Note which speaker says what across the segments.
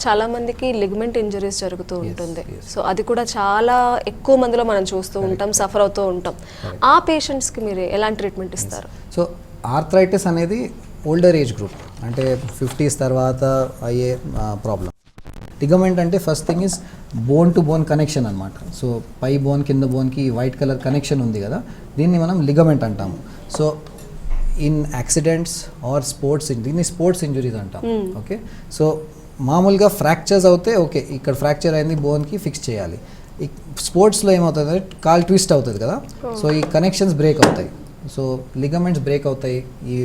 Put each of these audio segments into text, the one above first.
Speaker 1: చాలా మందికి ligament injuries జరుగుతూ ఉంటుంది. సో అది కూడా చాలా ఎక్కువ మందిలో మనం చూస్తూ ఉంటాం, సఫర్ అవుతూ ఉంటాం. ఆ పేషెంట్స్కి మీరు ఎలాంటి ట్రీట్మెంట్ ఇస్తారు?
Speaker 2: సో ఆర్థరైటిస్ అనేది ఓల్డర్ ఏజ్ గ్రూప్, అంటే 50s తర్వాత అయ్యే ప్రాబ్లం. లిగమెంట్ అంటే first thing is bone to bone connection అనమాట. సో పై బోన్ కింద బోన్కి వైట్ కలర్ కనెక్షన్ ఉంది కదా, దీన్ని మనం లిగమెంట్ అంటాము. So in accidents or sports, దీన్ని స్పోర్ట్స్ ఇంజురీస్ అంటాం. ఓకే, సో మామూలుగా ఫ్రాక్చర్స్ అవుతే ఓకే, ఇక్కడ ఫ్రాక్చర్ అయింది, బోన్కి ఫిక్స్ చేయాలి. ఈ స్పోర్ట్స్లో ఏమవుతుంది అంటే కాల్ ట్విస్ట్ అవుతుంది కదా, సో ఈ కనెక్షన్స్ బ్రేక్ అవుతాయి, సో లిగమెంట్స్ బ్రేక్ అవుతాయి. ఈ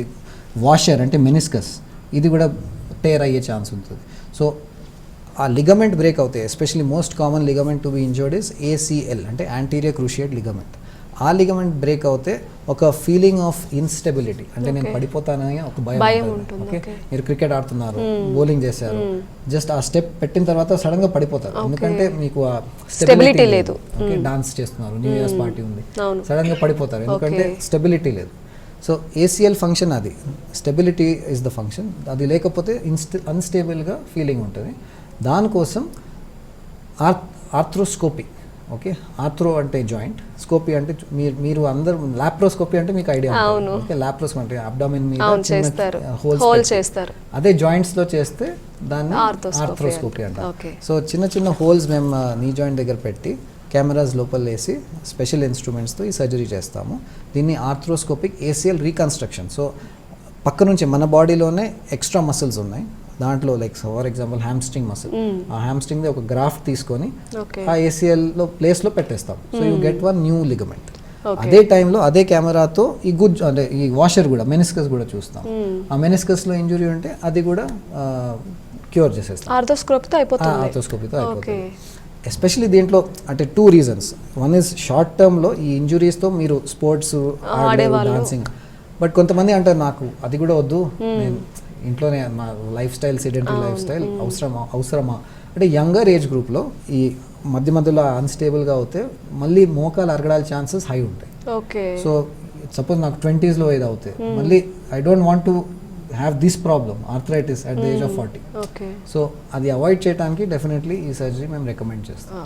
Speaker 2: వాషర్ అంటే మెనిస్కస్, ఇది కూడా టేర్ అయ్యే ఛాన్స్ ఉంటుంది. సో ఆ లిగమెంట్ బ్రేక్ అవుతాయి. Especially most common ligament to be injured is ACL, అంటే యాంటీరియర్ క్రూషియేట్ లిగమెంట్. ఆ లిగమెంట్ బ్రేక్ అవుతే ఒక ఫీలింగ్ ఆఫ్ ఇన్స్టెబిలిటీ, అంటే నేను పడిపోతానని ఒక భయం ఉంటుంది. ఓకే, మీరు క్రికెట్ ఆడుతున్నారు, బౌలింగ్ చేశారు, జస్ట్ ఆ స్టెప్ పెట్టిన తర్వాత సడన్ గా పడిపోతారు, ఎందుకంటే మీకు ఆ స్టెబిలిటీ లేదు. ఓకే, డాన్స్ చేస్తున్నారు, న్యూ ఇయర్స్ పార్టీ ఉంది, సడన్ గా పడిపోతారు, ఎందుకంటే స్టెబిలిటీ లేదు. సో ACL ఫంక్షన్ అది, స్టెబిలిటీ ఇస్ ద ఫంక్షన్. అది లేకపోతే అన్స్టేబుల్గా ఫీలింగ్ ఉంటుంది. దానికోసం ఆర్థ్రోస్కోపీ. ఓకే, ఆర్థ్రో అంటే జాయింట్, స్కోపీ అంటే మీరు అందరూ లాప్రోస్కోపీ అంటే మీకు ఐడియా ఉంటుంది. ఓకే, లాప్రోస్కోపీ అంటే అబ్డామిన్ మీద హోల్స్ చేస్తారు, అదే జాయింట్స్ లో చేస్తే దాన్ని ఆర్థ్రోస్కోపీ అంటారు. సో చిన్న చిన్న హోల్స్ మేము నీ జాయింట్ దగ్గర పెట్టి కెమెరాస్ లోపల వేసి స్పెషల్ ఇన్స్ట్రుమెంట్స్తో ఈ సర్జరీ చేస్తాము. దీన్ని ఆర్థ్రోస్కోపిక్ ACL రీకన్స్ట్రక్షన్. సో పక్క నుంచి మన బాడీలోనే ఎక్స్ట్రా మసిల్స్ ఉన్నాయి, దాంట్లో like for example hamstring muscle, ఆ హ్యామ్స్ట్రింగ్ ఒక గ్రాఫ్ట్ తీసుకొని ఆ ACL లో ప్లేస్లో పెట్టేస్తాం. So you get one new ligament. అదే టైంలో అదే కెమెరాతో ఈ గుడ్ అంటే ఈ వాషర్ కూడా, మెనిస్కస్ కూడా చూస్తాం. ఆ మెనిస్కస్లో ఇంజురీ ఉంటే అది కూడా క్యూర్ చేసేస్తాం
Speaker 1: ఆర్థోస్కోపీతో
Speaker 2: అయిపోతుంది. ఎస్పెషలీ దీంట్లో అంటే 2 రీజన్స్. వన్ ఈజ్ షార్ట్ టర్మ్లో ఈ ఇంజురీస్తో మీరు స్పోర్ట్స్ డాన్సింగ్, బట్ కొంతమంది అంటారు నాకు అది కూడా వద్దు, నేను ఇంట్లోనే మా life style sedentary life style అవసరమా అంటే యంగర్ ఏజ్ గ్రూప్లో ఈ మధ్యలో అన్స్టేబుల్గా అవుతే మళ్ళీ మోకాలు అరగడాల ఛాన్సెస్ హై ఉంటాయి. సో సపోజ్ నాకు 20s ఇది అవుతాయి, మళ్ళీ I don't want to have this problem arthritis at the age of 40. So అది అవాయిడ్ చేయడానికి డెఫినెట్లీ ఈ సర్జరీ మేము రికమెండ్ చేస్తాం.